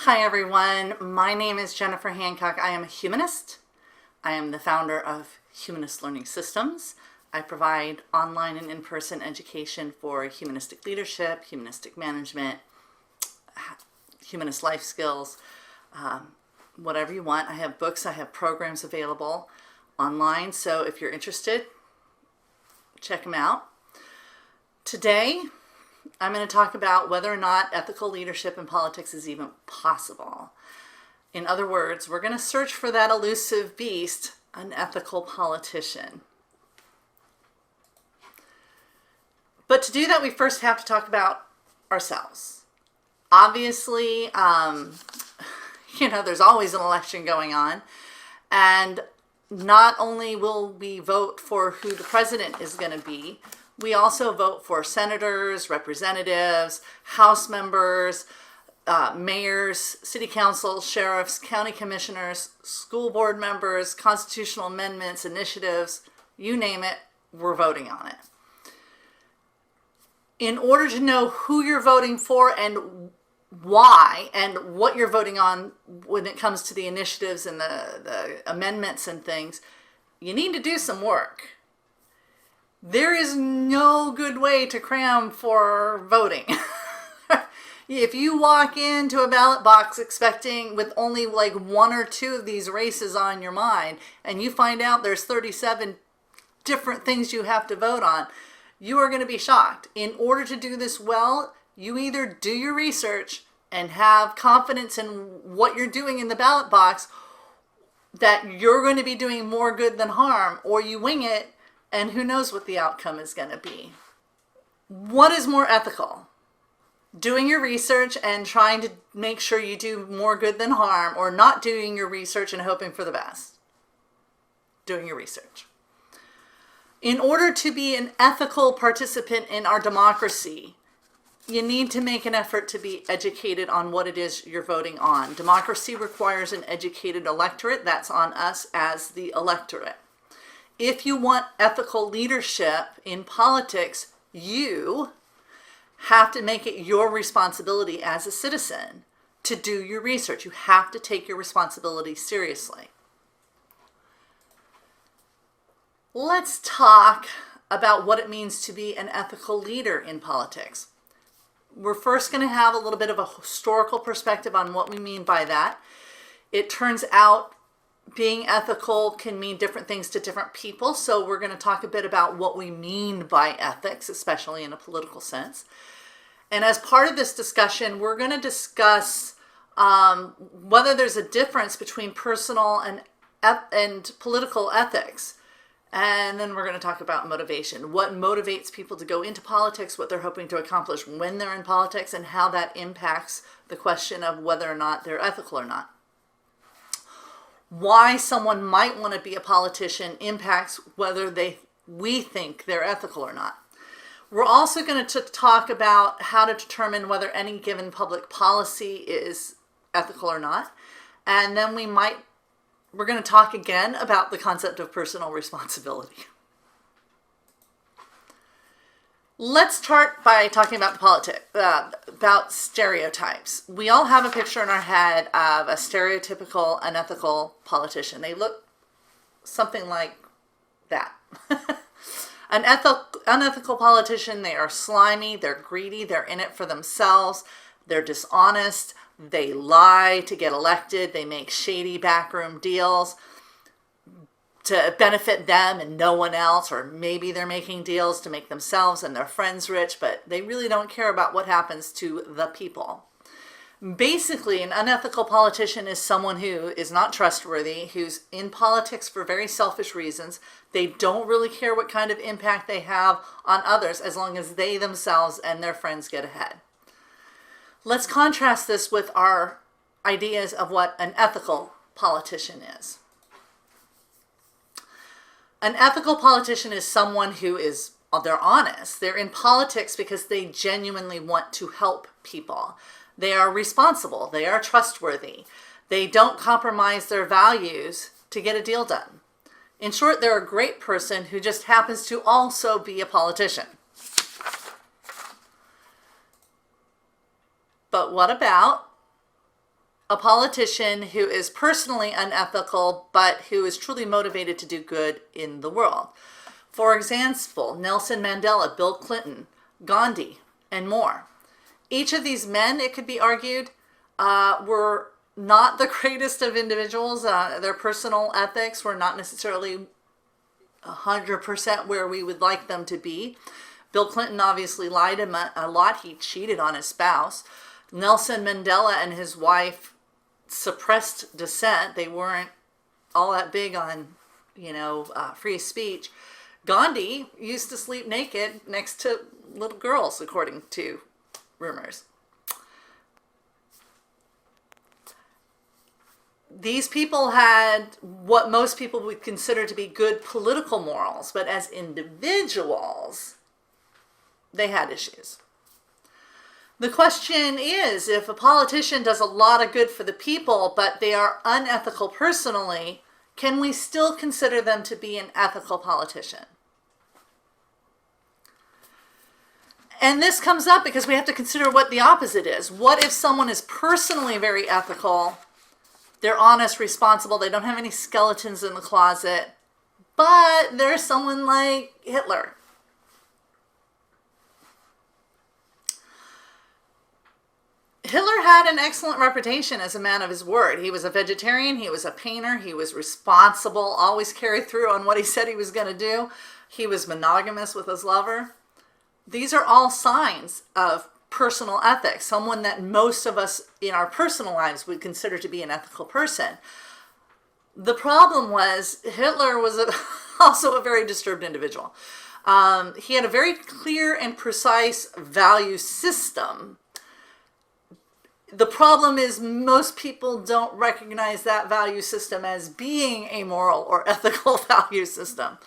Hi everyone, my name is Jennifer Hancock. I am a humanist. I am the founder of Humanist Learning Systems. I provide online and in-person education for humanistic leadership, humanistic management, humanist life skills, whatever you want. I have books, I have programs available online, so if you're interested, check them out. Today, I'm going to talk about whether or not ethical leadership in politics is even possible. In other words, we're going to search for that elusive beast, an ethical politician. But to do that, we first have to talk about ourselves. Obviously, there's always an election going on, and not only will we vote for who the president is going to be, we also vote for senators, representatives, House members, mayors, city councils, sheriffs, county commissioners, school board members, constitutional amendments, initiatives, you name it, we're voting on it. In order to know who you're voting for and why and what you're voting on when it comes to the initiatives and the amendments and things, you need to do some work. There is no good way to cram for voting. If you walk into a ballot box expecting with only like one or two of these races on your mind, and you find out there's 37 different things you have to vote on, you are going to be shocked. In order to do this well, you either do your research and have confidence in what you're doing in the ballot box, that you're going to be doing more good than harm, or you wing it, and who knows what the outcome is going to be. What is more ethical? Doing your research and trying to make sure you do more good than harm, or not doing your research and hoping for the best? Doing your research. In order to be an ethical participant in our democracy, you need to make an effort to be educated on what it is you're voting on. Democracy requires an educated electorate. That's on us as the electorate. If you want ethical leadership in politics, you have to make it your responsibility as a citizen to do your research. You have to take your responsibility seriously. Let's talk about what it means to be an ethical leader in politics. We're first going to have a little bit of a historical perspective on what we mean by that. It turns out being ethical can mean different things to different people, so we're going to talk a bit about what we mean by ethics, especially in a political sense. And as part of this discussion, we're going to discuss whether there's a difference between personal and political ethics. And then we're going to talk about motivation. What motivates people to go into politics, what they're hoping to accomplish when they're in politics, and how that impacts the question of whether or not they're ethical or not. Why someone might want to be a politician impacts whether we think they're ethical or not. We're also going to talk about how to determine whether any given public policy is ethical or not. And then we're going to talk again about the concept of personal responsibility. Let's start by talking about about stereotypes. We all have a picture in our head of a stereotypical unethical politician. They look something like that. An unethical politician, they are slimy, they're greedy, they're in it for themselves, they're dishonest, they lie to get elected, they make shady backroom deals to benefit them and no one else, or maybe they're making deals to make themselves and their friends rich, but they really don't care about what happens to the people. Basically, an unethical politician is someone who is not trustworthy, who's in politics for very selfish reasons. They don't really care what kind of impact they have on others as long as they themselves and their friends get ahead. Let's contrast this with our ideas of what an ethical politician is. An ethical politician is someone who they're honest. They're in politics because they genuinely want to help people. They are responsible. They are trustworthy. They don't compromise their values to get a deal done. In short, they're a great person who just happens to also be a politician. But what about a politician who is personally unethical, but who is truly motivated to do good in the world. For example, Nelson Mandela, Bill Clinton, Gandhi, and more. Each of these men, it could be argued, were not the greatest of individuals. Their personal ethics were not necessarily 100% where we would like them to be. Bill Clinton obviously lied a lot. He cheated on his spouse. Nelson Mandela and his wife suppressed dissent. They weren't all that big on, free speech. Gandhi used to sleep naked next to little girls, according to rumors. These people had what most people would consider to be good political morals, but as individuals, they had issues. The question is, if a politician does a lot of good for the people, but they are unethical personally, can we still consider them to be an ethical politician? And this comes up because we have to consider what the opposite is. What if someone is personally very ethical, they're honest, responsible, they don't have any skeletons in the closet, but there's someone like Hitler? Hitler had an excellent reputation as a man of his word. He was a vegetarian, he was a painter, he was responsible, always carried through on what he said he was going to do. He was monogamous with his lover. These are all signs of personal ethics, someone that most of us in our personal lives would consider to be an ethical person. The problem was Hitler was also a very disturbed individual. He had a very clear and precise value system. The problem is most people don't recognize that value system as being a moral or ethical value system.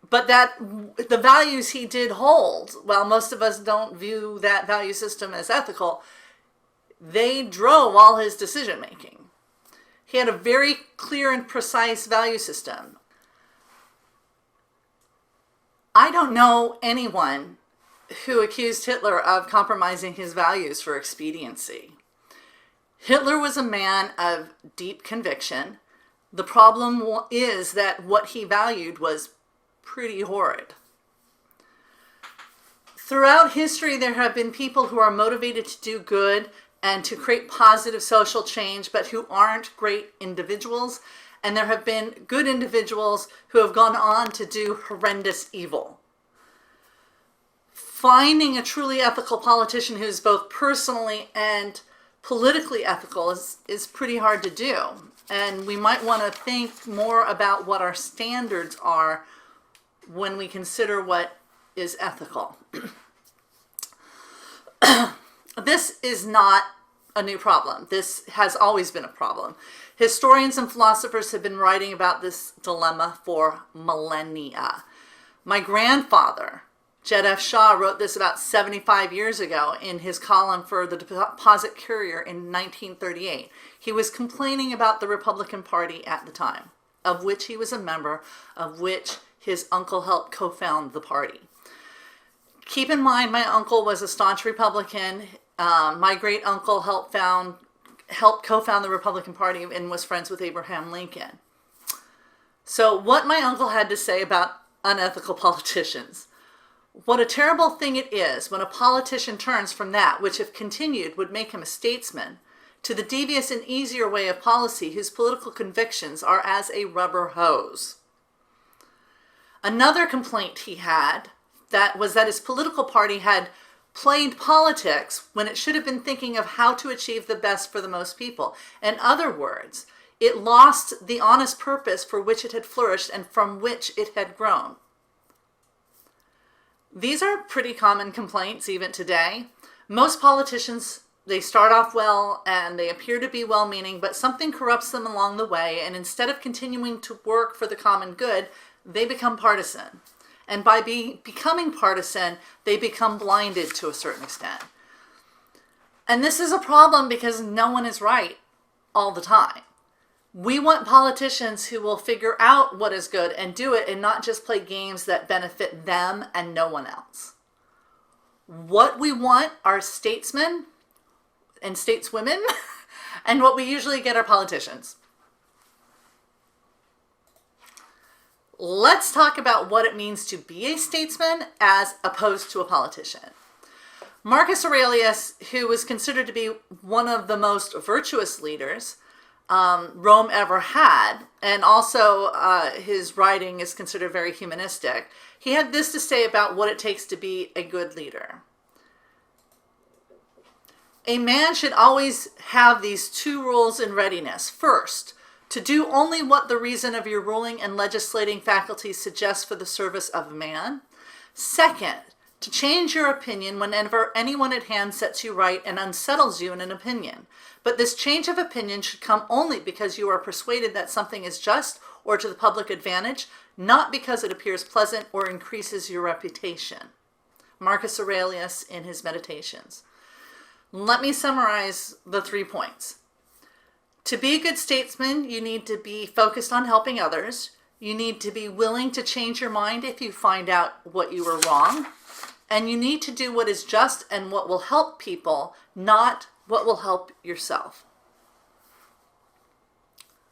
But that the values he did hold, while most of us don't view that value system as ethical, they drove all his decision making. He had a very clear and precise value system. I don't know anyone who accused Hitler of compromising his values for expediency. Hitler was a man of deep conviction. The problem is that what he valued was pretty horrid. Throughout history, there have been people who are motivated to do good and to create positive social change, but who aren't great individuals. And there have been good individuals who have gone on to do horrendous evil. Finding a truly ethical politician who's both personally and politically ethical is pretty hard to do. And we might want to think more about what our standards are when we consider what is ethical. This is not a new problem. This has always been a problem. Historians and philosophers have been writing about this dilemma for millennia. My grandfather, Jed F. Shaw, wrote this about 75 years ago in his column for the Deposit Courier in 1938. He was complaining about the Republican Party at the time, of which he was a member, of which his uncle helped co-found the party. Keep in mind, my uncle was a staunch Republican. My great uncle helped co-found the Republican Party and was friends with Abraham Lincoln. So what my uncle had to say about unethical politicians. What a terrible thing it is when a politician turns from that which, if continued, would make him a statesman, to the devious and easier way of policy whose political convictions are as a rubber hose. Another complaint he had was that his political party had played politics when it should have been thinking of how to achieve the best for the most people. In other words, it lost the honest purpose for which it had flourished and from which it had grown. These are pretty common complaints even today. Most politicians, they start off well and they appear to be well-meaning, but something corrupts them along the way, and instead of continuing to work for the common good, they become partisan. And by becoming partisan, they become blinded to a certain extent. And this is a problem because no one is right all the time. We want politicians who will figure out what is good and do it and not just play games that benefit them and no one else. What we want are statesmen and stateswomen, and what we usually get are politicians. Let's talk about what it means to be a statesman as opposed to a politician. Marcus Aurelius, who was considered to be one of the most virtuous leaders Rome ever had, and also his writing is considered very humanistic, he had this to say about what it takes to be a good leader. A man should always have these two rules in readiness. First, to do only what the reason of your ruling and legislating faculties suggests for the service of man. Second, to change your opinion whenever anyone at hand sets you right and unsettles you in an opinion. But this change of opinion should come only because you are persuaded that something is just or to the public advantage, not because it appears pleasant or increases your reputation. Marcus Aurelius in his Meditations. Let me summarize the 3 points. To be a good statesman, you need to be focused on helping others. You need to be willing to change your mind if you find out what you were wrong. And you need to do what is just and what will help people, not what will help yourself.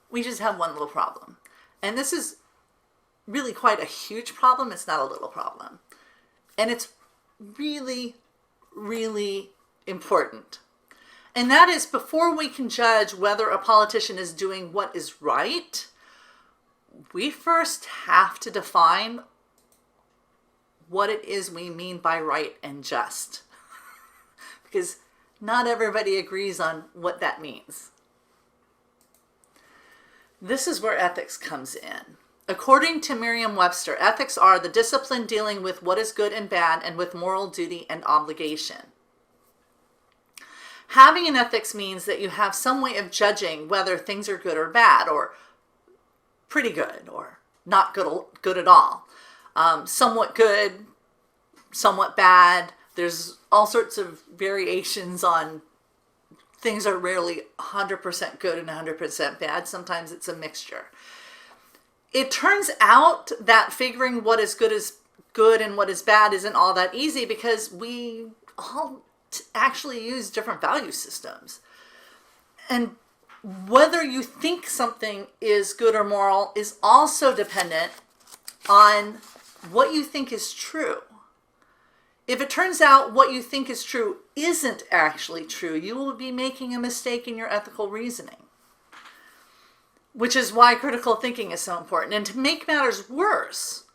We just have one little problem. And this is really quite a huge problem. It's not a little problem. And it's really, really important. And that is, before we can judge whether a politician is doing what is right, we first have to define what it is we mean by right and just. Because not everybody agrees on what that means. This is where ethics comes in. According to Merriam-Webster, ethics are the discipline dealing with what is good and bad and with moral duty and obligation. Having an ethics means that you have some way of judging whether things are good or bad, or pretty good, or not good at all. Somewhat good, somewhat bad. There's all sorts of variations on things are rarely 100% good and 100% bad. Sometimes it's a mixture. It turns out that figuring what is good and what is bad isn't all that easy, because we all actually use different value systems. And whether you think something is good or moral is also dependent on what you think is true. If it turns out what you think is true isn't actually true, you will be making a mistake in your ethical reasoning. Which is why critical thinking is so important. And to make matters worse,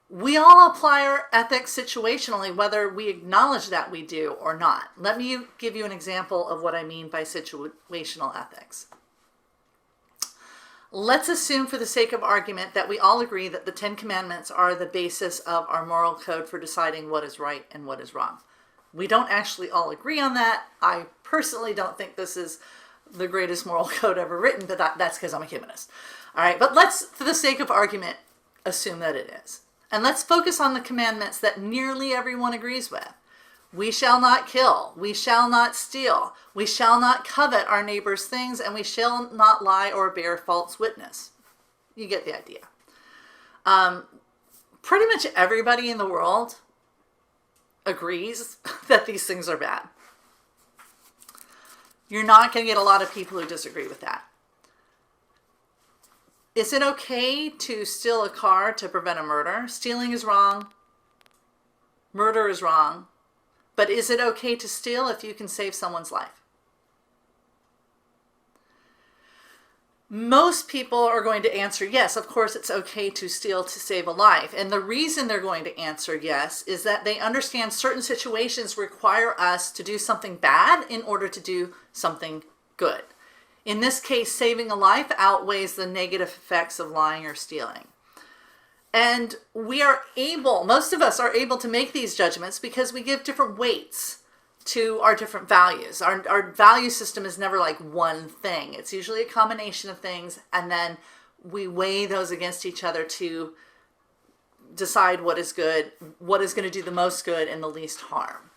we all apply our ethics situationally, whether we acknowledge that we do or not. Let me give you an example of what I mean by situational ethics. Let's assume, for the sake of argument, that we all agree that the 10 Commandments are the basis of our moral code for deciding what is right and what is wrong. We don't actually all agree on that. I personally don't think this is the greatest moral code ever written, but that's because I'm a humanist. All right, but let's, for the sake of argument, assume that it is. And let's focus on the commandments that nearly everyone agrees with. We shall not kill. We shall not steal. We shall not covet our neighbor's things, and we shall not lie or bear false witness. You get the idea. Pretty much everybody in the world agrees that these things are bad. You're not going to get a lot of people who disagree with that. Is it okay to steal a car to prevent a murder? Stealing is wrong. Murder is wrong. But is it okay to steal if you can save someone's life? Most people are going to answer yes. Of course, it's okay to steal to save a life. And the reason they're going to answer yes is that they understand certain situations require us to do something bad in order to do something good. In this case, saving a life outweighs the negative effects of lying or stealing. And we are able, most of us are able to make these judgments because we give different weights to our different values. Our value system is never like one thing. It's usually a combination of things, and then we weigh those against each other to decide what is good, what is going to do the most good and the least harm.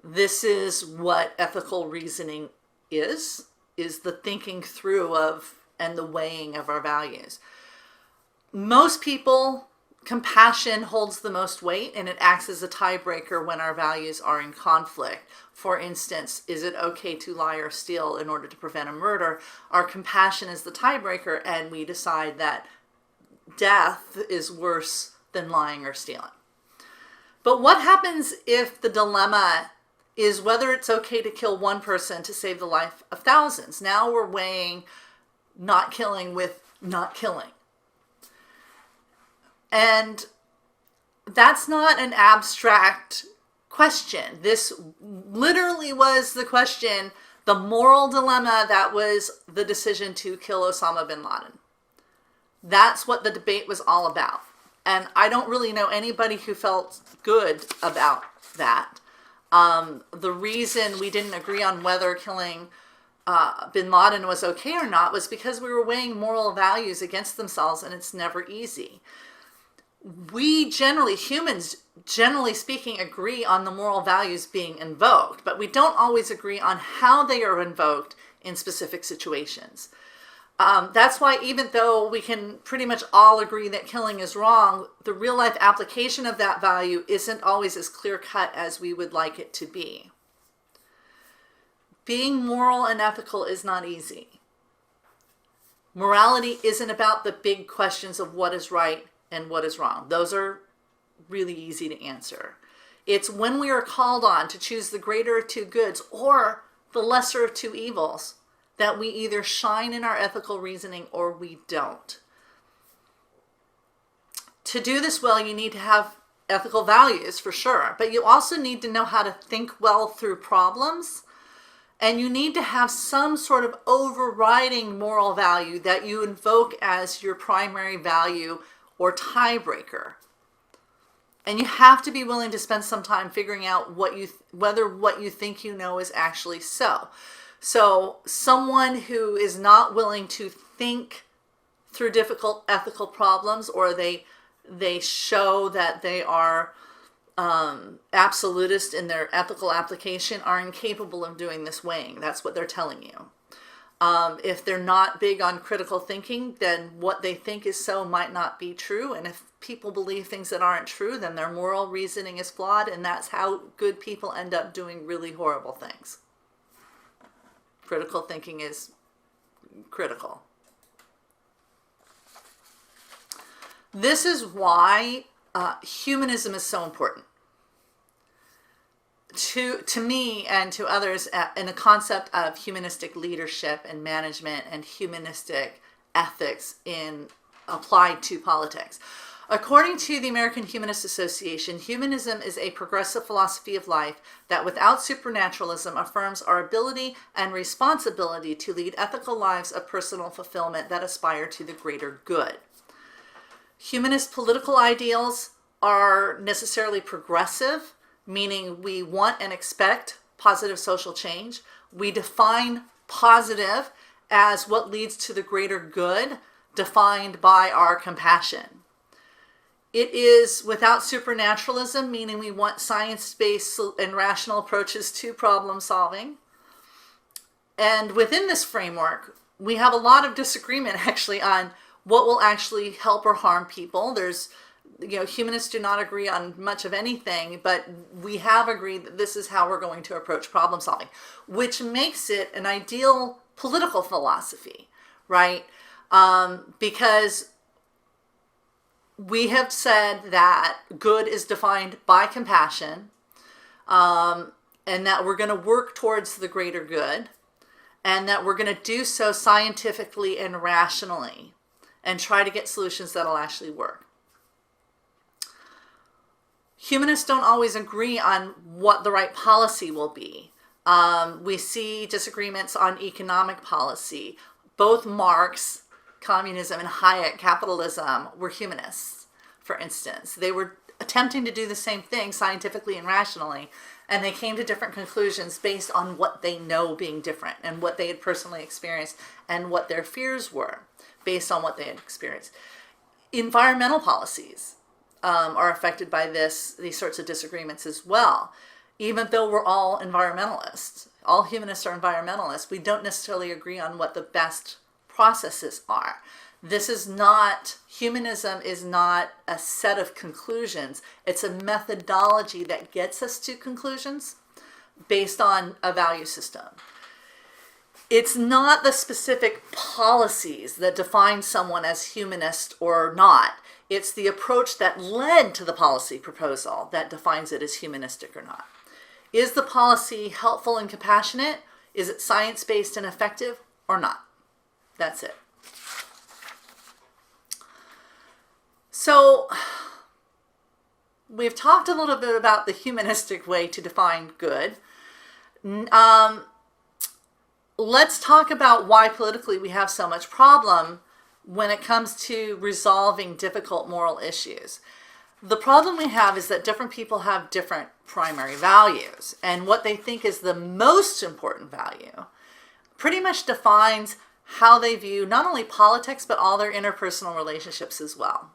This is what ethical reasoning is the thinking through of and the weighing of our values. Most people compassion holds the most weight, and it acts as a tiebreaker when our values are in conflict. For instance, is it okay to lie or steal in order to prevent a murder? Our compassion is the tiebreaker, and we decide that death is worse than lying or stealing. But what happens if the dilemma is whether it's okay to kill one person to save the life of thousands? Now we're weighing not killing with not killing. And that's not an abstract question. This literally was the question, the moral dilemma that was the decision to kill Osama bin Laden. That's what the debate was all about. And I don't really know anybody who felt good about that. The reason we didn't agree on whether killing bin Laden was okay or not was because we were weighing moral values against themselves, and it's never easy. We generally, humans, generally speaking, agree on the moral values being invoked, but we don't always agree on how they are invoked in specific situations. That's why even though we can pretty much all agree that killing is wrong, the real life application of that value isn't always as clear cut as we would like it to be. Being moral and ethical is not easy. Morality isn't about the big questions of what is right and what is wrong. Those are really easy to answer. It's when we are called on to choose the greater of two goods or the lesser of two evils that we either shine in our ethical reasoning or we don't. To do this well, you need to have ethical values for sure, but you also need to know how to think well through problems, and you need to have some sort of overriding moral value that you invoke as your primary value or tiebreaker. And you have to be willing to spend some time figuring out whether what you think you know is actually so. So someone who is not willing to think through difficult ethical problems, or they show that they are absolutist in their ethical application, are incapable of doing this weighing. That's what they're telling you. If they're not big on critical thinking, then what they think is so might not be true. And if people believe things that aren't true, then their moral reasoning is flawed, and that's how good people end up doing really horrible things. Critical thinking is critical. This is why humanism is so important. To me and to others, in the concept of humanistic leadership and management and humanistic ethics applied to politics. According to the American Humanist Association, humanism is a progressive philosophy of life that without supernaturalism affirms our ability and responsibility to lead ethical lives of personal fulfillment that aspire to the greater good. Humanist political ideals are necessarily progressive, meaning we want and expect positive social change. We define positive as what leads to the greater good, defined by our compassion. It is without supernaturalism, meaning we want science-based and rational approaches to problem solving. And within this framework, we have a lot of disagreement actually on what will actually help or harm people. Humanists do not agree on much of anything, but we have agreed that this is how we're going to approach problem solving, which makes it an ideal political philosophy, right? Because we have said that good is defined by compassion, and that we're going to work towards the greater good, and that we're going to do so scientifically and rationally, and try to get solutions that'll actually work. Humanists don't always agree on what the right policy will be. We see disagreements on economic policy. Both Marx, communism, and Hayek, capitalism, were humanists, for instance. They were attempting to do the same thing scientifically and rationally, and they came to different conclusions based on what they know being different and what they had personally experienced and what their fears were based on what they had experienced. Environmental policies are affected by these sorts of disagreements as well. Even though we're all environmentalists, all humanists are environmentalists, we don't necessarily agree on what the best processes are. Humanism is not a set of conclusions. It's a methodology that gets us to conclusions based on a value system. It's not the specific policies that define someone as humanist or not. It's the approach that led to the policy proposal that defines it as humanistic or not. Is the policy helpful and compassionate? Is it science-based and effective or not? That's it. So we've talked a little bit about the humanistic way to define good. Let's talk about why politically we have so much problem when it comes to resolving difficult moral issues. The problem we have is that different people have different primary values, and what they think is the most important value pretty much defines how they view not only politics, but all their interpersonal relationships as well.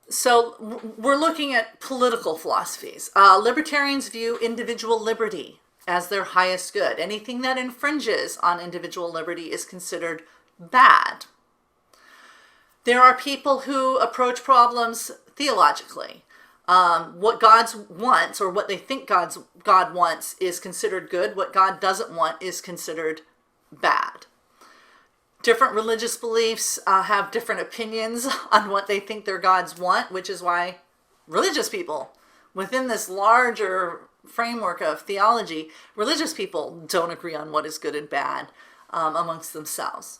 So we're looking at political philosophies. Libertarians view individual liberty as their highest good. Anything that infringes on individual liberty is considered bad. There are people who approach problems theologically. What God wants, or what they think God wants, is considered good. What God doesn't want is considered bad. Different religious beliefs have different opinions on what they think their gods want, which is why religious people, within this larger framework of theology, religious people don't agree on what is good and bad amongst themselves.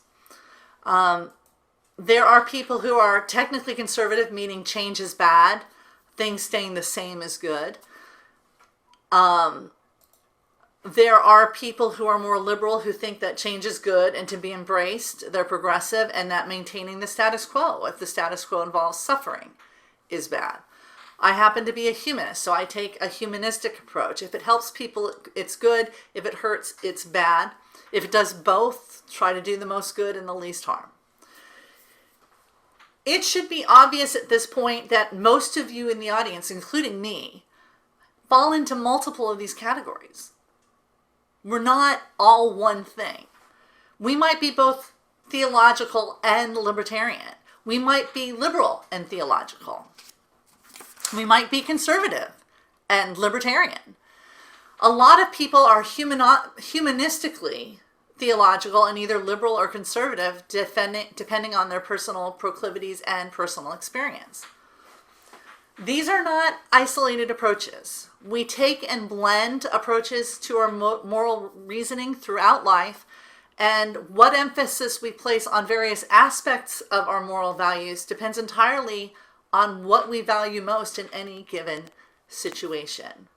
There are people who are technically conservative, meaning change is bad, things staying the same is good. There are people who are more liberal who think that change is good and to be embraced. They're progressive, and that maintaining the status quo, if the status quo involves suffering, is bad. I happen to be a humanist, so I take a humanistic approach. If it helps people, it's good. If it hurts, it's bad. If it does both, try to do the most good and the least harm. It should be obvious at this point that most of you in the audience, including me, fall into multiple of these categories. We're not all one thing. We might be both theological and libertarian. We might be liberal and theological. We might be conservative and libertarian. A lot of people are humanistically theological and either liberal or conservative, depending on their personal proclivities and personal experience. These are not isolated approaches. We take and blend approaches to our moral reasoning throughout life, and what emphasis we place on various aspects of our moral values depends entirely on what we value most in any given situation.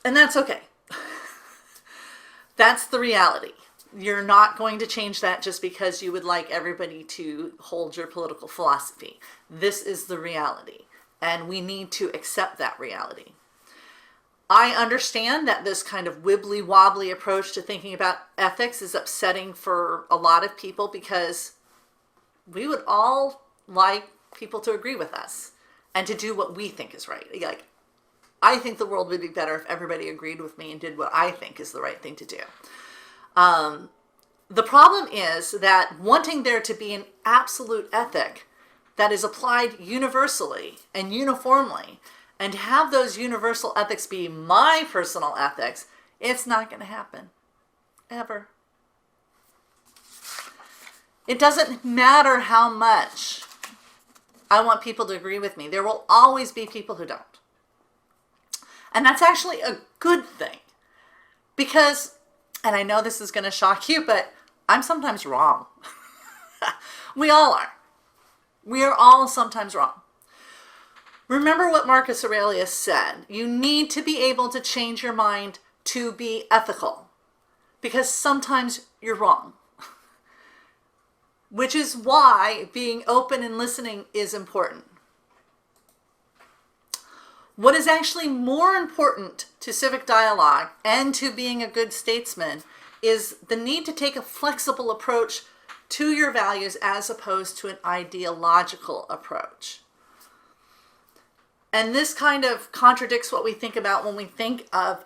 And that's okay. That's the reality. You're not going to change that just because you would like everybody to hold your political philosophy. This is the reality, and we need to accept that reality. I understand that this kind of wibbly-wobbly approach to thinking about ethics is upsetting for a lot of people, because we would all like people to agree with us and to do what we think is right. Like, I think the world would be better if everybody agreed with me and did what I think is the right thing to do. The problem is that wanting there to be an absolute ethic that is applied universally and uniformly, and have those universal ethics be my personal ethics, it's not going to happen. Ever. It doesn't matter how much I want people to agree with me. There will always be people who don't. And that's actually a good thing. Because, and I know this is going to shock you, but I'm sometimes wrong. We all are. We are all sometimes wrong. Remember what Marcus Aurelius said. You need to be able to change your mind to be ethical. Because sometimes you're wrong. Which is why being open and listening is important. What is actually more important to civic dialogue and to being a good statesman is the need to take a flexible approach to your values as opposed to an ideological approach. And this kind of contradicts what we think about when we think of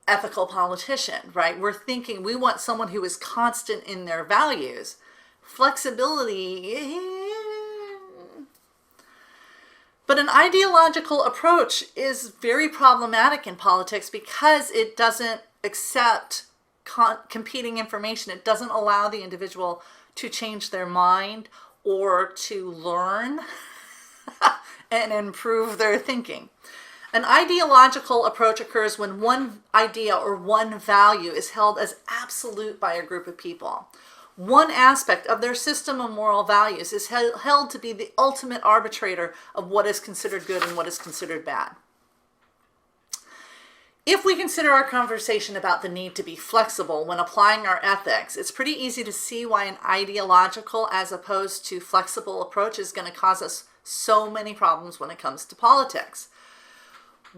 ethical politician, right? We're thinking we want someone who is constant in their values. Flexibility, but an ideological approach is very problematic in politics because it doesn't accept competing information. It doesn't allow the individual to change their mind or to learn and improve their thinking. An ideological approach occurs when one idea or one value is held as absolute by a group of people. One aspect of their system of moral values is held to be the ultimate arbitrator of what is considered good and what is considered bad. If we consider our conversation about the need to be flexible when applying our ethics, it's pretty easy to see why an ideological as opposed to flexible approach is going to cause us so many problems when it comes to politics.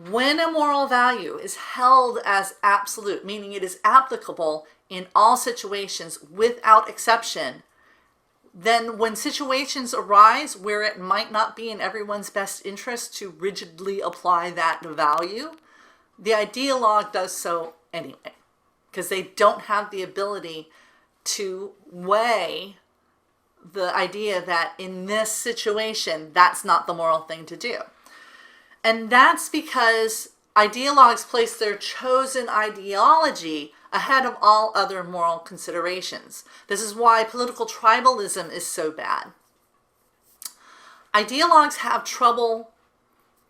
When a moral value is held as absolute, meaning it is applicable in all situations without exception, then when situations arise where it might not be in everyone's best interest to rigidly apply that value, the ideologue does so anyway, because they don't have the ability to weigh the idea that in this situation, that's not the moral thing to do. And that's because ideologues place their chosen ideology ahead of all other moral considerations. This is why political tribalism is so bad. Ideologues have trouble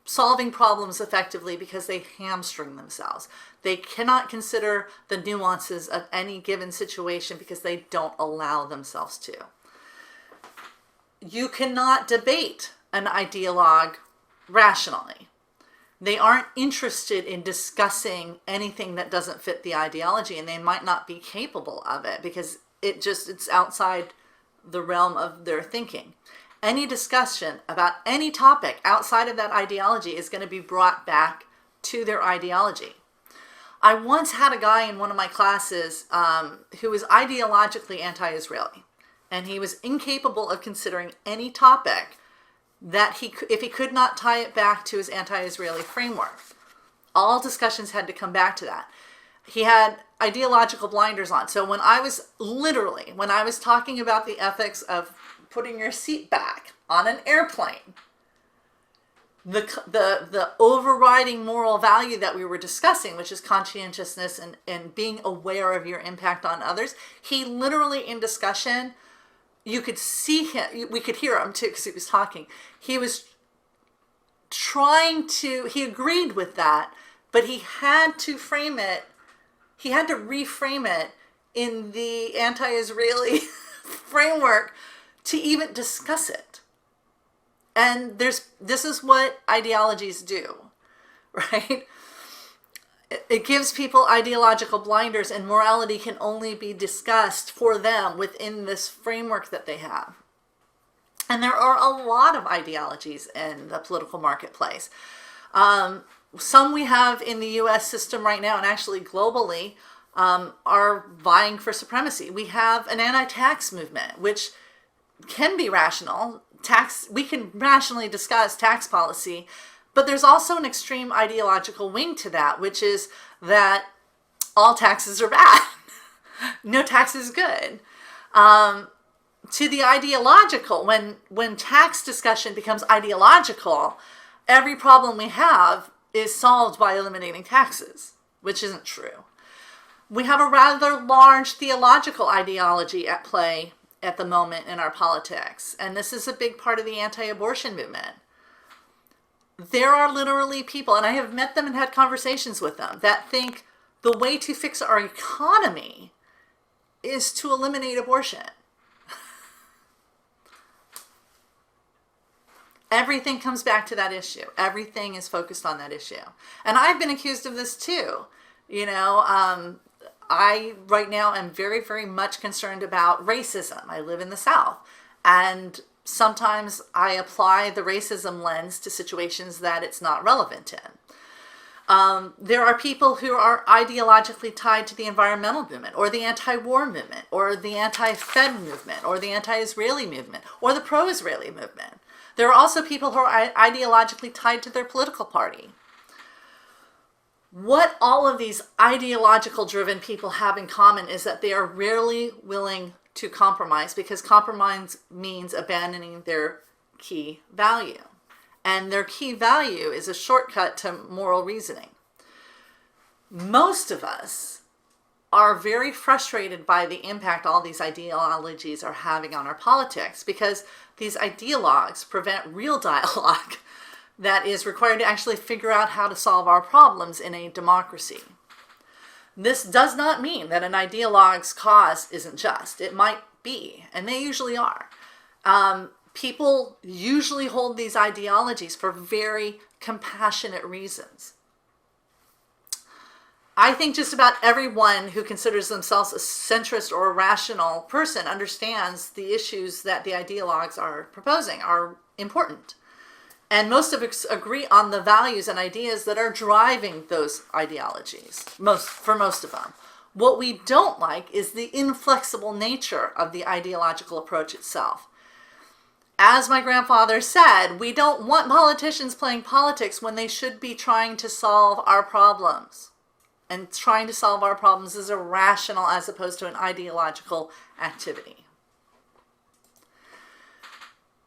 solving problems effectively because they hamstring themselves. They cannot consider the nuances of any given situation because they don't allow themselves to. You cannot debate an ideologue rationally. They aren't interested in discussing anything that doesn't fit the ideology, and they might not be capable of it because it's outside the realm of their thinking. Any discussion about any topic outside of that ideology is going to be brought back to their ideology. I once had a guy in one of my classes who was ideologically anti-Israeli, and he was incapable of considering any topic that if he could not tie it back to his anti-Israeli framework. All discussions had to come back to that. He had ideological blinders on. So when I was talking about the ethics of putting your seat back on an airplane, the overriding moral value that we were discussing, which is conscientiousness and being aware of your impact on others, he literally in discussion, you could see him, we could hear him too because he was talking. He was he agreed with that, but he had to reframe it in the anti-Israeli framework to even discuss it. And this is what ideologies do, right? It gives people ideological blinders, and morality can only be discussed for them within this framework that they have. And there are a lot of ideologies in the political marketplace. Some we have in the U.S. system right now, and actually globally, are vying for supremacy. We have an anti-tax movement, which can be rational. We can rationally discuss tax policy, but there's also an extreme ideological wing to that, which is that all taxes are bad. No tax is good. To the ideological, when tax discussion becomes ideological, every problem we have is solved by eliminating taxes, which isn't true. We have a rather large theological ideology at play at the moment in our politics, and this is a big part of the anti-abortion movement. There are literally people, and I have met them and had conversations with them, that think the way to fix our economy is to eliminate abortion. Everything comes back to that issue. Everything is focused on that issue. And I've been accused of this too. I right now am very, very much concerned about racism. I live in the South, and sometimes I apply the racism lens to situations that it's not relevant in. There are people who are ideologically tied to the environmental movement, or the anti-war movement, or the anti-Fed movement, or the anti-Israeli movement, or the pro-Israeli movement. There are also people who are ideologically tied to their political party. What all of these ideological driven people have in common is that they are rarely willing to compromise, because compromise means abandoning their key value. And their key value is a shortcut to moral reasoning. Most of us are very frustrated by the impact all these ideologies are having on our politics, because these ideologues prevent real dialogue that is required to actually figure out how to solve our problems in a democracy. This does not mean that an ideologue's cause isn't just. It might be, and they usually are. People usually hold these ideologies for very compassionate reasons. I think just about everyone who considers themselves a centrist or a rational person understands the issues that the ideologues are proposing are important. And most of us agree on the values and ideas that are driving those ideologies, for most of them. What we don't like is the inflexible nature of the ideological approach itself. As my grandfather said, we don't want politicians playing politics when they should be trying to solve our problems. And trying to solve our problems is irrational as opposed to an ideological activity.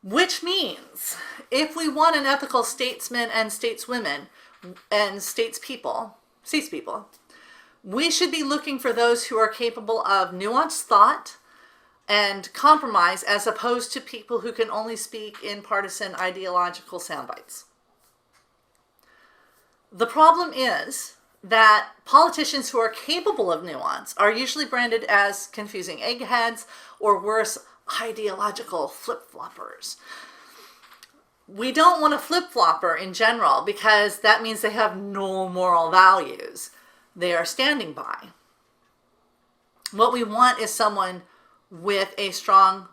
Which means, if we want an ethical statesman and stateswomen and statespeople, we should be looking for those who are capable of nuanced thought and compromise, as opposed to people who can only speak in partisan ideological soundbites. The problem is that politicians who are capable of nuance are usually branded as confusing eggheads, or worse, ideological flip-floppers. We don't want a flip-flopper in general, because that means they have no moral values they are standing by. What we want is someone with a strong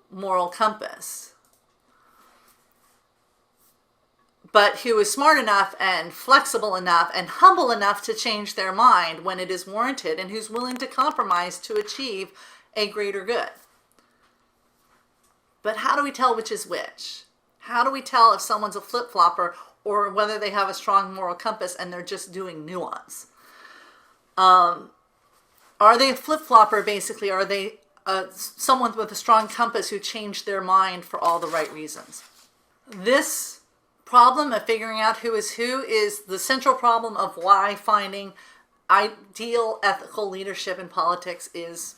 moral compass, but who is smart enough and flexible enough and humble enough to change their mind when it is warranted, and who's willing to compromise to achieve a greater good. But how do we tell which is which? How do we tell if someone's a flip-flopper or whether they have a strong moral compass and they're just doing nuance? Are they a flip-flopper, basically? Are they someone with a strong compass who changed their mind for all the right reasons? This problem of figuring out who is the central problem of why finding ideal ethical leadership in politics is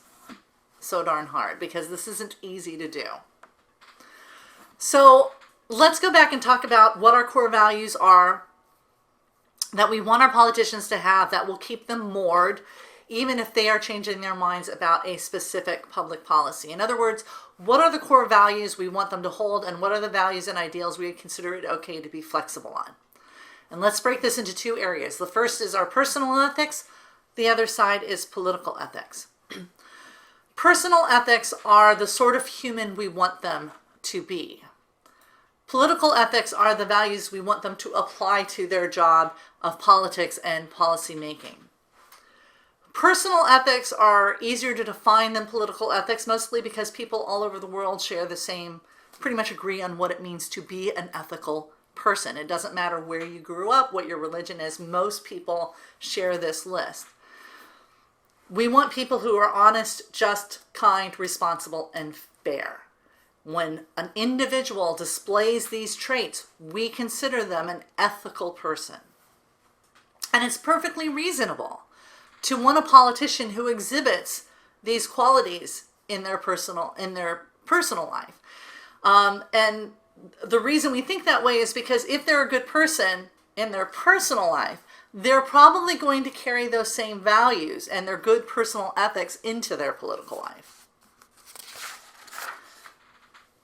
so darn hard, because this isn't easy to do. So let's go back and talk about what our core values are that we want our politicians to have, that will keep them moored even if they are changing their minds about a specific public policy. In other words, what are the core values we want them to hold, and what are the values and ideals we consider it okay to be flexible on? And let's break this into two areas. The first is our personal ethics. The other side is political ethics. Personal ethics are the sort of human we want them to be. Political ethics are the values we want them to apply to their job of politics and policy making. Personal ethics are easier to define than political ethics, mostly because people all over the world share the same, pretty much agree on what it means to be an ethical person. It doesn't matter where you grew up, what your religion is, most people share this list. We want people who are honest, just, kind, responsible, and fair. When an individual displays these traits, we consider them an ethical person. And it's perfectly reasonable to want a politician who exhibits these qualities in their personal life. And the reason we think that way is because if they're a good person in their personal life, they're probably going to carry those same values and their good personal ethics into their political life.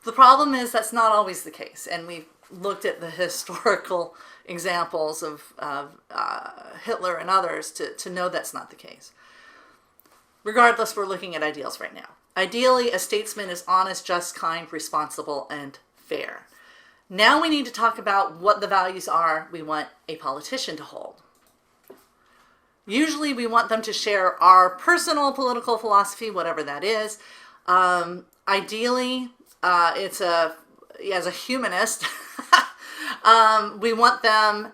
The problem is that's not always the case, and we've looked at the historical examples of Hitler and others to know that's not the case. Regardless, we're looking at ideals right now. Ideally, a statesman is honest, just, kind, responsible, and fair. Now we need to talk about what the values are we want a politician to hold. Usually we want them to share our personal political philosophy, whatever that is. Ideally, as a humanist, we want them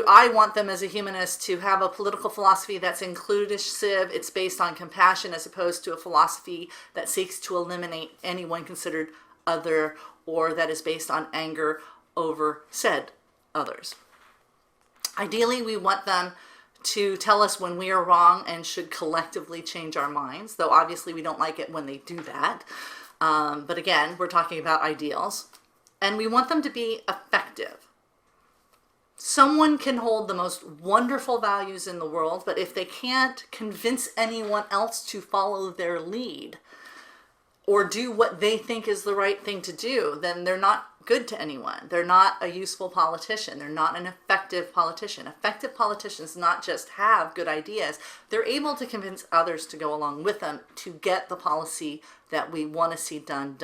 I want them as a humanist to have a political philosophy that's inclusive. It's based on compassion as opposed to a philosophy that seeks to eliminate anyone considered other, or that is based on anger over said others. Ideally, we want them to tell us when we are wrong and should collectively change our minds, though obviously we don't like it when they do that. But again, we're talking about ideals. And we want them to be effective. Someone can hold the most wonderful values in the world, but if they can't convince anyone else to follow their lead or do what they think is the right thing to do, then they're not good to anyone. They're not a useful politician. They're not an effective politician. Effective politicians not just have good ideas, they're able to convince others to go along with them to get the policy that we want to see done.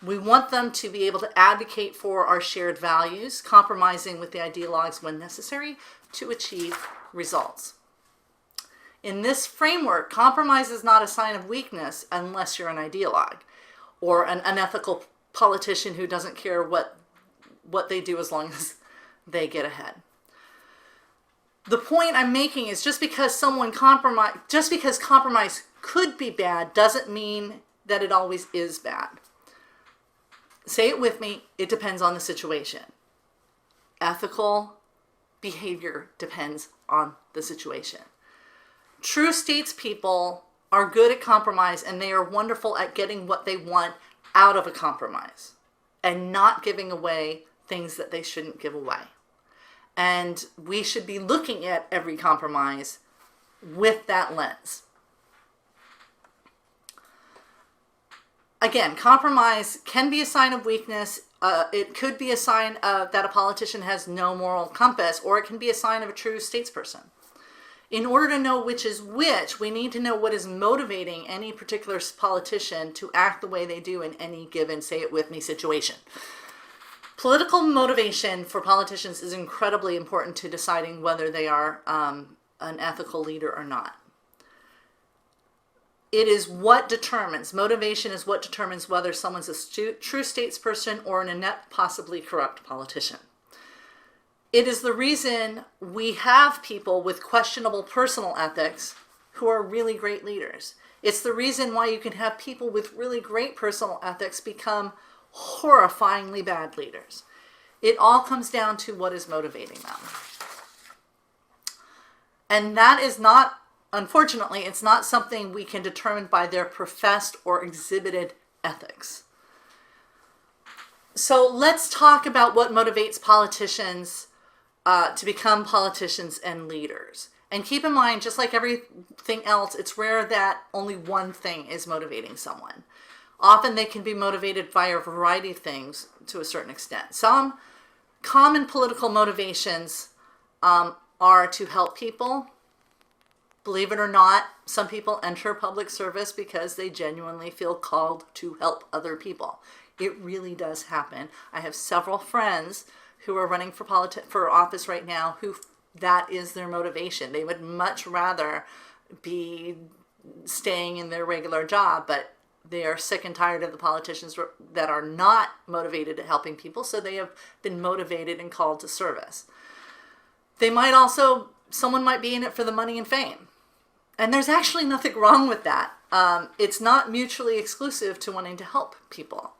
We want them to be able to advocate for our shared values, compromising with the ideologues when necessary to achieve results. In this framework, compromise is not a sign of weakness unless you're an ideologue or an unethical politician who doesn't care what they do as long as they get ahead. The point I'm making is just because compromise could be bad doesn't mean that it always is bad. Say it with me, it depends on the situation. Ethical behavior depends on the situation. True statespeople are good at compromise, and they are wonderful at getting what they want out of a compromise and not giving away things that they shouldn't give away. And we should be looking at every compromise with that lens. Again, compromise can be a sign of weakness. It could be a sign that a politician has no moral compass, or it can be a sign of a true statesperson. In order to know which is which, we need to know what is motivating any particular politician to act the way they do in any given, say it with me, situation. Political motivation for politicians is incredibly important to deciding whether they are an ethical leader or not. It is motivation is what determines whether someone's a true statesperson or an inept, possibly corrupt politician. It is the reason we have people with questionable personal ethics who are really great leaders. It's the reason why you can have people with really great personal ethics become horrifyingly bad leaders. It all comes down to what is motivating them. And that is not, unfortunately, it's not something we can determine by their professed or exhibited ethics. So let's talk about what motivates politicians to become politicians and leaders. And keep in mind, just like everything else, it's rare that only one thing is motivating someone. Often they can be motivated by a variety of things to a certain extent. Some common political motivations are to help people. Believe it or not, some people enter public service because they genuinely feel called to help other people. It really does happen. I have several friends who are running for office right now who that is their motivation. They would much rather be staying in their regular job, but they are sick and tired of the politicians that are not motivated at helping people, so they have been motivated and called to service. Someone might be in it for the money and fame. And there's actually nothing wrong with that. It's not mutually exclusive to wanting to help people.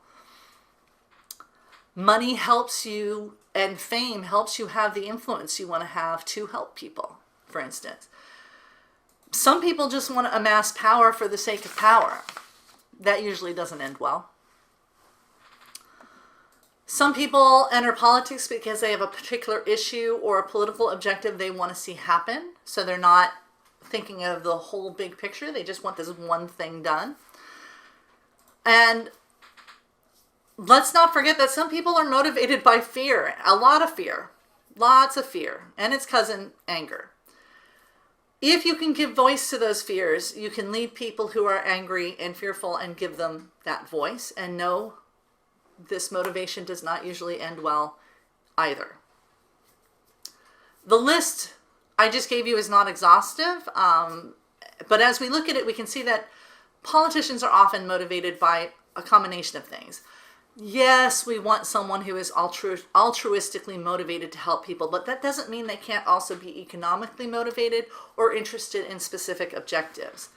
Money helps you, and fame helps you have the influence you want to have to help people, for instance. Some people just want to amass power for the sake of power. That usually doesn't end well. Some people enter politics because they have a particular issue or a political objective they want to see happen. So they're not thinking of the whole big picture. They just want this one thing done. And let's not forget that some people are motivated by fear. A lot of fear. Lots of fear. And its cousin, anger. If you can give voice to those fears, you can lead people who are angry and fearful and give them that voice. And no, this motivation does not usually end well either. The list I just gave you is not exhaustive, but as we look at it, we can see that politicians are often motivated by a combination of things. Yes, we want someone who is altruistically motivated to help people, but that doesn't mean they can't also be economically motivated or interested in specific objectives.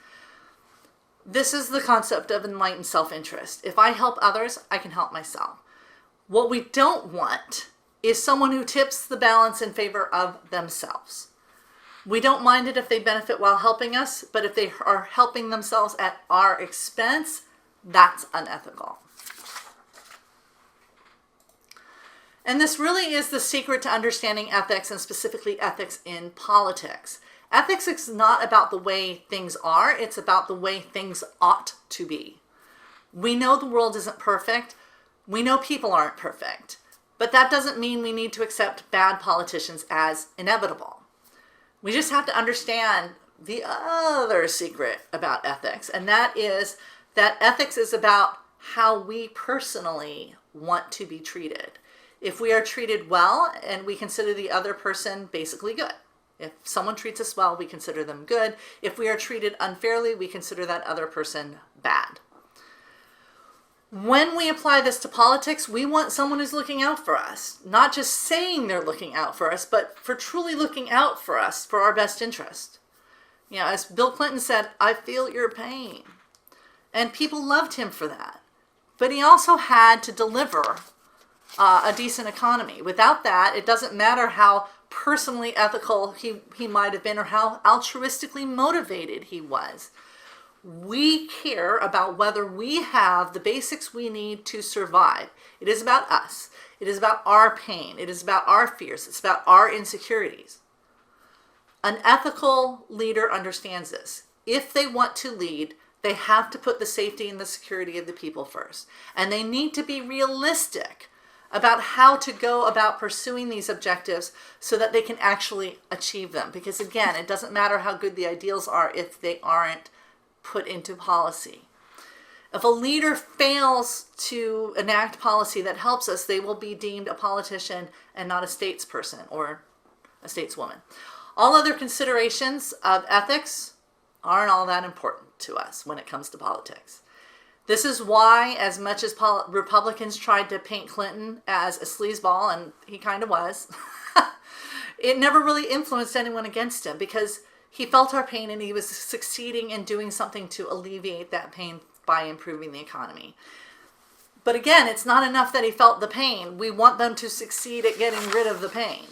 This is the concept of enlightened self-interest. If I help others, I can help myself. What we don't want is someone who tips the balance in favor of themselves. We don't mind it if they benefit while helping us, but if they are helping themselves at our expense, that's unethical. And this really is the secret to understanding ethics, and specifically ethics in politics. Ethics is not about the way things are, it's about the way things ought to be. We know the world isn't perfect. We know people aren't perfect. But that doesn't mean we need to accept bad politicians as inevitable. We just have to understand the other secret about ethics, and that is that ethics is about how we personally want to be treated. If we are treated well, and we consider the other person basically good. If someone treats us well, we consider them good. If we are treated unfairly, we consider that other person bad. When we apply this to politics, we want someone who's looking out for us. Not just saying they're looking out for us, but for truly looking out for us, for our best interest. You know, as Bill Clinton said, I feel your pain. And people loved him for that. But he also had to deliver a decent economy. Without that, it doesn't matter how personally ethical he might have been or how altruistically motivated he was. We care about whether we have the basics we need to survive. It is about us. It is about our pain. It is about our fears. It's about our insecurities. An ethical leader understands this. If they want to lead, they have to put the safety and the security of the people first. And they need to be realistic about how to go about pursuing these objectives so that they can actually achieve them. Because again, it doesn't matter how good the ideals are if they aren't put into policy. If a leader fails to enact policy that helps us, they will be deemed a politician and not a statesperson or a stateswoman. All other considerations of ethics aren't all that important to us when it comes to politics. This is why, as much as Republicans tried to paint Clinton as a sleazeball, and he kind of was, it never really influenced anyone against him because he felt our pain and he was succeeding in doing something to alleviate that pain by improving the economy. But again, it's not enough that he felt the pain. We want them to succeed at getting rid of the pain.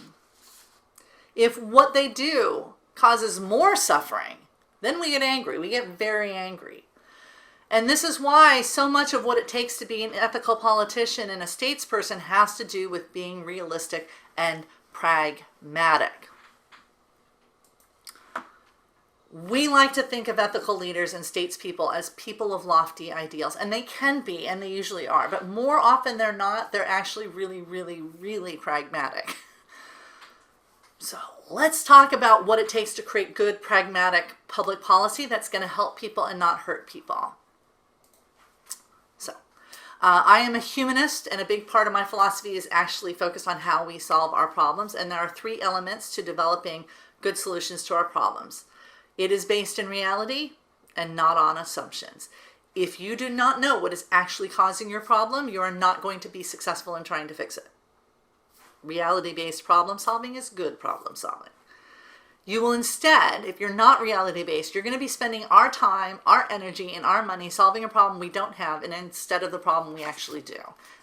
If what they do causes more suffering, then we get angry. We get very angry. And this is why so much of what it takes to be an ethical politician and a statesperson has to do with being realistic and pragmatic. We like to think of ethical leaders and statespeople as people of lofty ideals, and they can be, and they usually are, but more often than not, they're actually really, really, really pragmatic. So let's talk about what it takes to create good, pragmatic public policy that's going to help people and not hurt people. I am a humanist, and a big part of my philosophy is actually focused on how we solve our problems, and there are 3 elements to developing good solutions to our problems. It is based in reality and not on assumptions. If you do not know what is actually causing your problem, you are not going to be successful in trying to fix it. Reality-based problem solving is good problem solving. You will instead, if you're not reality-based, you're going to be spending our time, our energy, and our money solving a problem we don't have, and instead of the problem we actually do.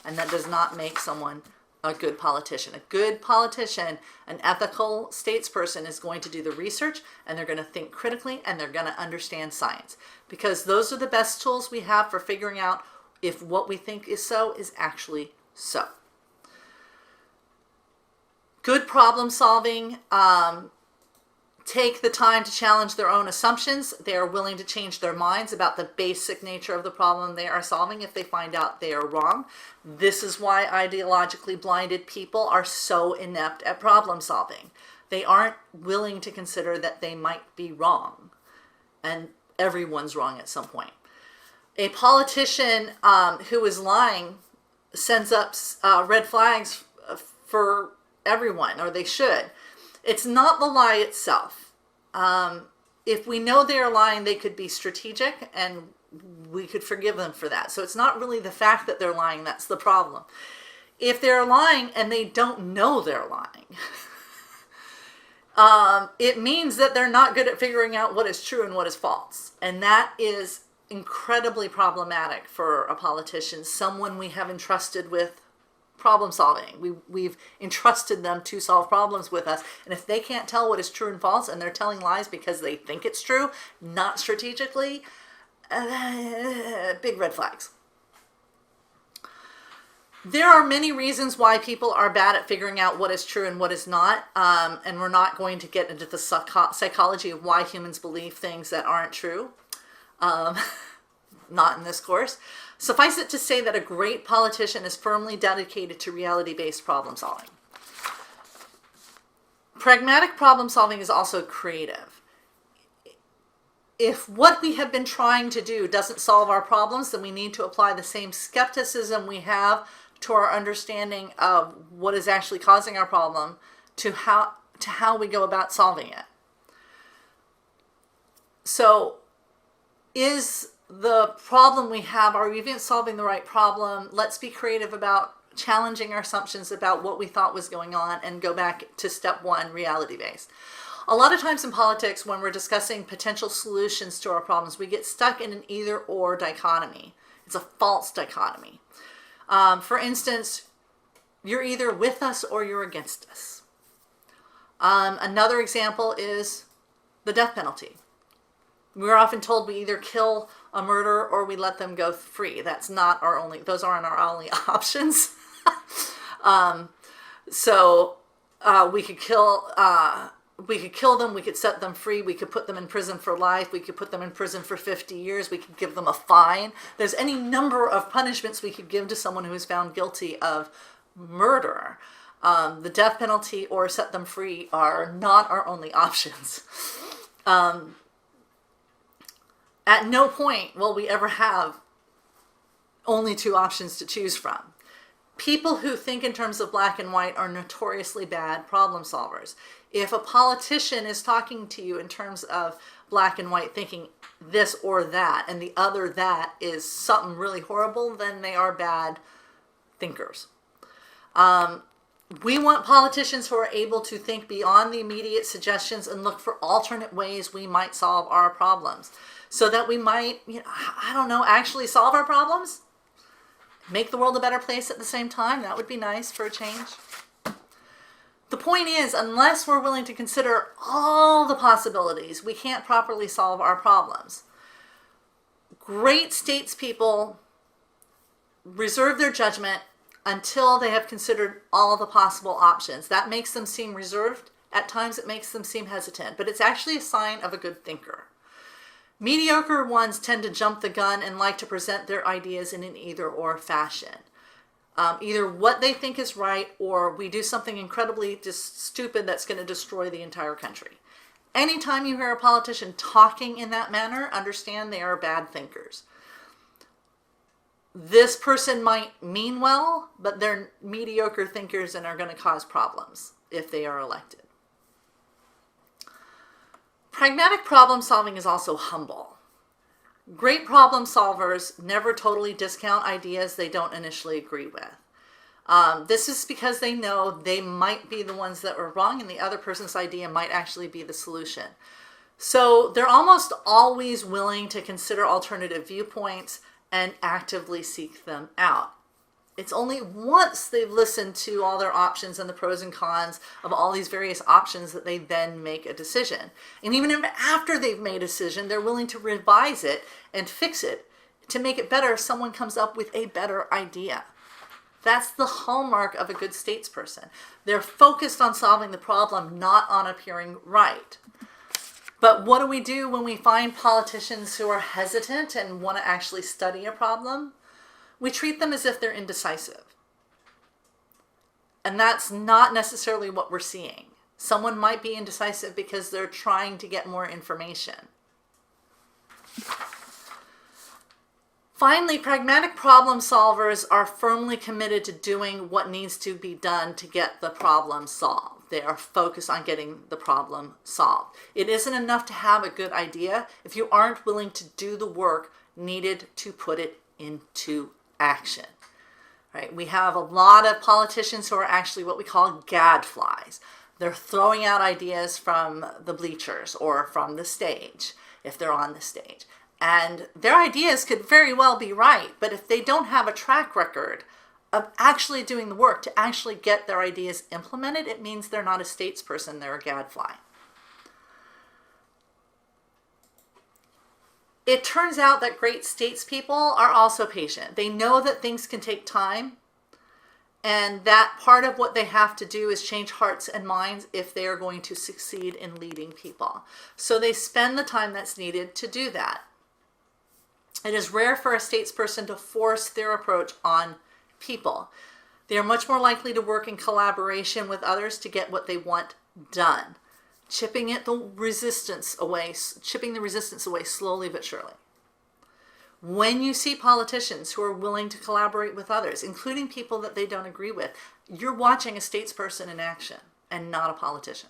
And that does not make someone a good politician. A good politician, an ethical statesperson, is going to do the research, and they're going to think critically, and they're going to understand science. Because those are the best tools we have for figuring out if what we think is so is actually so. Good problem solving take the time to challenge their own assumptions. They are willing to change their minds about the basic nature of the problem they are solving if they find out they are wrong. This is why ideologically blinded people are so inept at problem solving. They aren't willing to consider that they might be wrong, and everyone's wrong at some point. A politician who is lying sends up red flags for everyone, or they should. It's not the lie itself. If we know they are lying, they could be strategic, and we could forgive them for that. So it's not really the fact that they're lying that's the problem. If they're lying and they don't know they're lying, it means that they're not good at figuring out what is true and what is false. And that is incredibly problematic for a politician, someone we have entrusted with problem solving. We've entrusted them to solve problems with us. And if they can't tell what is true and false and they're telling lies because they think it's true, not strategically, big red flags. There are many reasons why people are bad at figuring out what is true and what is not, and we're not going to get into the psychology of why humans believe things that aren't true, not in this course. Suffice it to say that a great politician is firmly dedicated to reality-based problem solving. Pragmatic problem solving is also creative. If what we have been trying to do doesn't solve our problems, then we need to apply the same skepticism we have to our understanding of what is actually causing our problem to how we go about solving it. So is the problem we have, are we even solving the right problem? Let's be creative about challenging our assumptions about what we thought was going on and go back to step one, reality-based. A lot of times in politics, when we're discussing potential solutions to our problems, we get stuck in an either-or dichotomy. It's a false dichotomy. For instance, you're either with us or you're against us. Another example is the death penalty. We're often told we either kill a murderer or we let them go free. Those aren't our only options. We could kill them, we could set them free, we could put them in prison for life, we could put them in prison for 50 years, we could give them a fine. There's any number of punishments we could give to someone who is found guilty of murder. The death penalty or set them free are not our only options. At no point will we ever have only two options to choose from. People who think in terms of black and white are notoriously bad problem solvers. If a politician is talking to you in terms of black and white, thinking this or that, and the other that is something really horrible, then they are bad thinkers. We want politicians who are able to think beyond the immediate suggestions and look for alternate ways we might solve our problems, so that we might, actually solve our problems, make the world a better place at the same time. That would be nice for a change. The point is, unless we're willing to consider all the possibilities, we can't properly solve our problems. Great statespeople reserve their judgment until they have considered all the possible options. That makes them seem reserved. At times it makes them seem hesitant, but it's actually a sign of a good thinker. Mediocre ones tend to jump the gun and like to present their ideas in an either-or fashion. Either what they think is right, or we do something incredibly just stupid that's going to destroy the entire country. Anytime you hear a politician talking in that manner, understand they are bad thinkers. This person might mean well, but they're mediocre thinkers and are going to cause problems if they are elected. Pragmatic problem solving is also humble. Great problem solvers never totally discount ideas they don't initially agree with. This is because they know they might be the ones that were wrong and the other person's idea might actually be the solution. So they're almost always willing to consider alternative viewpoints and actively seek them out. It's only once they've listened to all their options and the pros and cons of all these various options that they then make a decision. And even if after they've made a decision, they're willing to revise it and fix it to make it better if someone comes up with a better idea. That's the hallmark of a good statesperson. They're focused on solving the problem, not on appearing right. But what do we do when we find politicians who are hesitant and want to actually study a problem? We treat them as if they're indecisive. And that's not necessarily what we're seeing. Someone might be indecisive because they're trying to get more information. Finally, pragmatic problem solvers are firmly committed to doing what needs to be done to get the problem solved. They are focused on getting the problem solved. It isn't enough to have a good idea if you aren't willing to do the work needed to put it into action. Right? We have a lot of politicians who are actually what we call gadflies. They're throwing out ideas from the bleachers or from the stage, if they're on the stage. And their ideas could very well be right, but if they don't have a track record of actually doing the work to actually get their ideas implemented, it means they're not a statesperson, they're a gadfly. It turns out that great statespeople are also patient. They know that things can take time, and that part of what they have to do is change hearts and minds if they are going to succeed in leading people. So they spend the time that's needed to do that. It is rare for a statesperson to force their approach on people. They are much more likely to work in collaboration with others to get what they want done, chipping the resistance away slowly but surely. When you see politicians who are willing to collaborate with others, including people that they don't agree with, you're watching a statesperson in action and not a politician.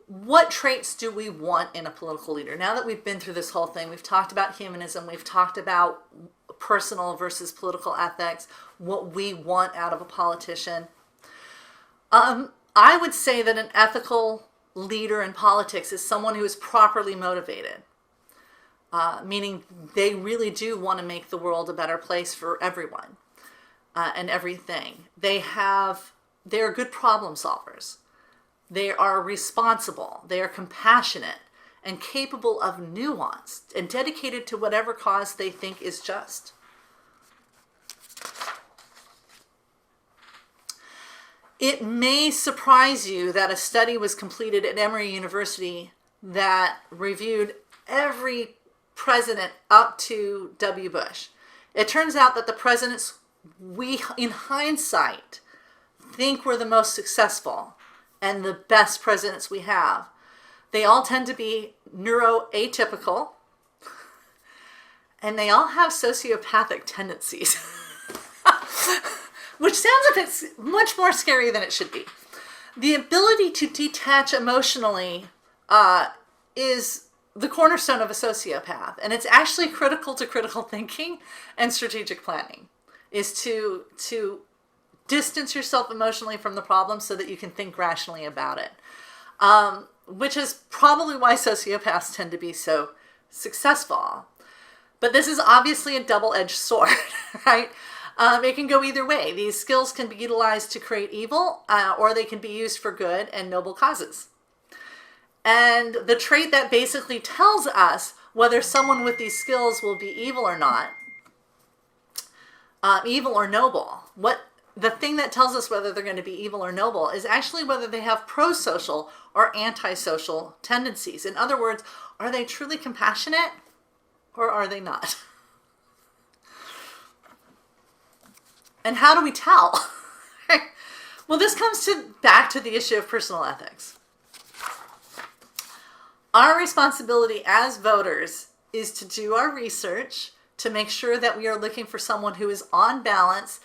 What traits do we want in a political leader? Now that we've been through this whole thing, we've talked about humanism, we've talked about personal versus political ethics, what we want out of a politician. I would say that an ethical leader in politics is someone who is properly motivated, meaning they really do want to make the world a better place for everyone and everything. They're good problem solvers. They are responsible. They are compassionate and capable of nuance and dedicated to whatever cause they think is just. It may surprise you that a study was completed at Emory University that reviewed every president up to W. Bush. It turns out that the presidents we, in hindsight, think were the most successful and the best presidents we have, they all tend to be neuroatypical, and they all have sociopathic tendencies. Which sounds a bit much more scary than it should be. The ability to detach emotionally is the cornerstone of a sociopath, and it's actually critical to critical thinking and strategic planning, is to distance yourself emotionally from the problem so that you can think rationally about it, which is probably why sociopaths tend to be so successful. But this is obviously a double-edged sword, right? It can go either way. These skills can be utilized to create evil, or they can be used for good and noble causes. And the trait that basically tells us whether someone with these skills will be evil or not, evil or noble, the thing that tells us whether they're going to be evil or noble is actually whether they have pro-social or anti-social tendencies. In other words, are they truly compassionate or are they not? And how do we tell? Well, this comes back to the issue of personal ethics. Our responsibility as voters is to do our research to make sure that we are looking for someone who is on balance,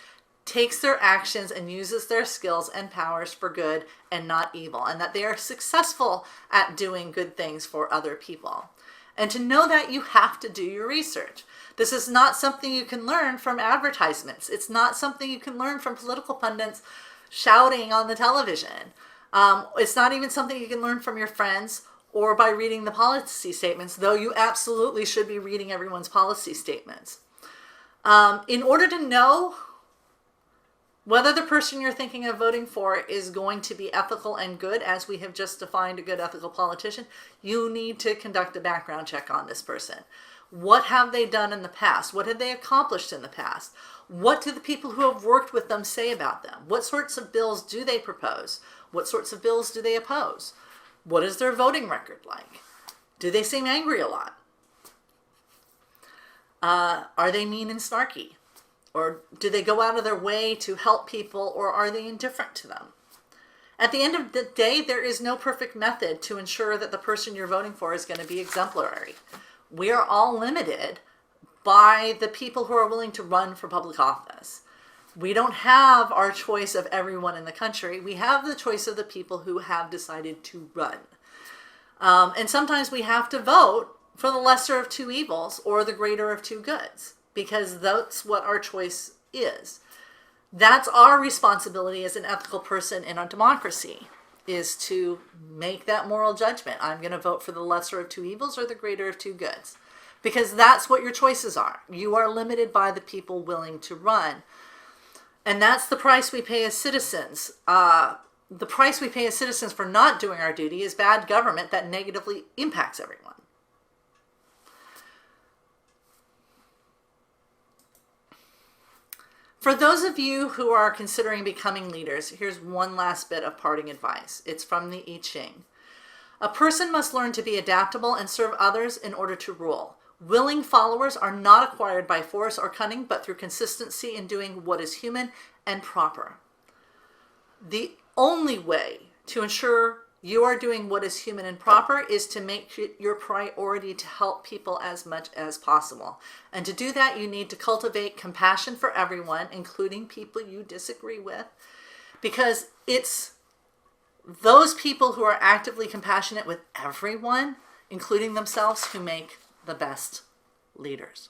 takes their actions and uses their skills and powers for good and not evil, and that they are successful at doing good things for other people. And to know that, you have to do your research. This is not something you can learn from advertisements. It's not something you can learn from political pundits shouting on the television. It's not even something you can learn from your friends or by reading the policy statements, though you absolutely should be reading everyone's policy statements. In order to know whether the person you're thinking of voting for is going to be ethical and good, as we have just defined a good ethical politician, you need to conduct a background check on this person. What have they done in the past? What have they accomplished in the past? What do the people who have worked with them say about them? What sorts of bills do they propose? What sorts of bills do they oppose? What is their voting record like? Do they seem angry a lot? Are they mean and snarky? Or do they go out of their way to help people, or are they indifferent to them? At the end of the day, there is no perfect method to ensure that the person you're voting for is going to be exemplary. We are all limited by the people who are willing to run for public office. We don't have our choice of everyone in the country. We have the choice of the people who have decided to run. And sometimes we have to vote for the lesser of two evils or the greater of two goods, because that's what our choice is. That's our responsibility as an ethical person in a democracy, is to make that moral judgment. I'm going to vote for the lesser of two evils or the greater of two goods, because that's what your choices are. You are limited by the people willing to run. And that's the price we pay as citizens. The price we pay as citizens for not doing our duty is bad government that negatively impacts everyone. For those of you who are considering becoming leaders, here's one last bit of parting advice. It's from the I Ching. A person must learn to be adaptable and serve others in order to rule. Willing followers are not acquired by force or cunning, but through consistency in doing what is human and proper. The only way to ensure you are doing what is human and proper is to make it your priority to help people as much as possible. And to do that, you need to cultivate compassion for everyone, including people you disagree with, because it's those people who are actively compassionate with everyone, including themselves, who make the best leaders.